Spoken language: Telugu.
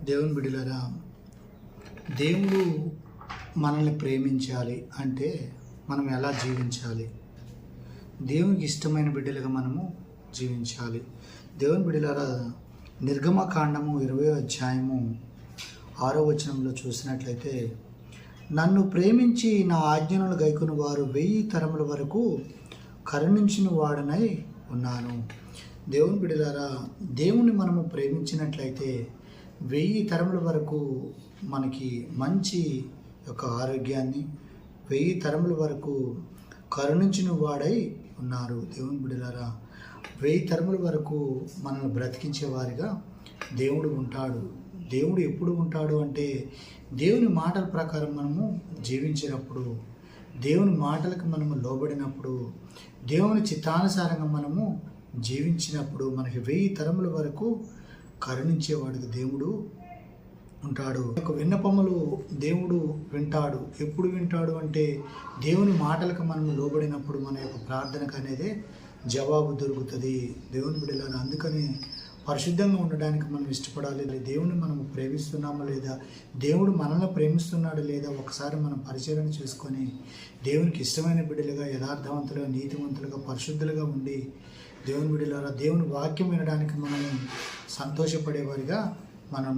దేవుని బిడ్డలారా, దేవుడు మనల్ని ప్రేమించాలి అంటే మనం ఎలా జీవించాలి? దేవునికి ఇష్టమైన బిడ్డలుగా మనము జీవించాలి. దేవుని బిడ్డలారా, నిర్గమకాండము 20వ అధ్యాయము 6వ వచనంలో చూసినట్లయితే, నన్ను ప్రేమించి నా ఆజ్ఞలను గైకొను వారు 1000 తరముల వరకు కరుణించిన వాడనై ఉన్నాను. దేవుని బిడ్డలారా, దేవుని మనము ప్రేమించినట్లయితే 1000 తరముల వరకు మనకి మంచి యొక్క ఆరోగ్యాన్ని, 1000 తరముల వరకు కరుణించిన వాడై ఉన్నారు. దేవుని బిడ్డలారా, 1000 తరముల వరకు మనల్ని బ్రతికించేవారిగా దేవుడు ఉంటాడు. దేవుడు ఎప్పుడు ఉంటాడు అంటే, దేవుని మాటల ప్రకారం మనము జీవించినప్పుడు, దేవుని మాటలకు మనము లోబడినప్పుడు, దేవుని చిత్తానుసారంగా మనము జీవించినప్పుడు మనకి 1000 తరముల వరకు కరుణించేవాడికి దేవుడు ఉంటాడు. ఒక విన్నపములు దేవుడు వింటాడు. ఎప్పుడు వింటాడు అంటే, దేవుని మాటలకు మనము లోబడినప్పుడు మన యొక్క ప్రార్థనకు అనేది జవాబు దొరుకుతుంది. దేవుని బిడ్డలారా, అందుకని పరిశుద్ధంగా ఉండడానికి మనం ఇష్టపడాలి. దేవుని మనం ప్రేమిస్తున్నామా లేదా, దేవుడు మనల్ని ప్రేమిస్తున్నాడు లేదా ఒకసారి మనం పరిశీలన చేసుకొని దేవునికి ఇష్టమైన బిడ్డలుగా, యథార్థవంతులుగా, నీతివంతులుగా, పరిశుద్ధులుగా ఉండి దేవుని బిడ్డలారా, దేవుని వాక్యం వినడానికి మనం సంతోషపడేవారిగా మనం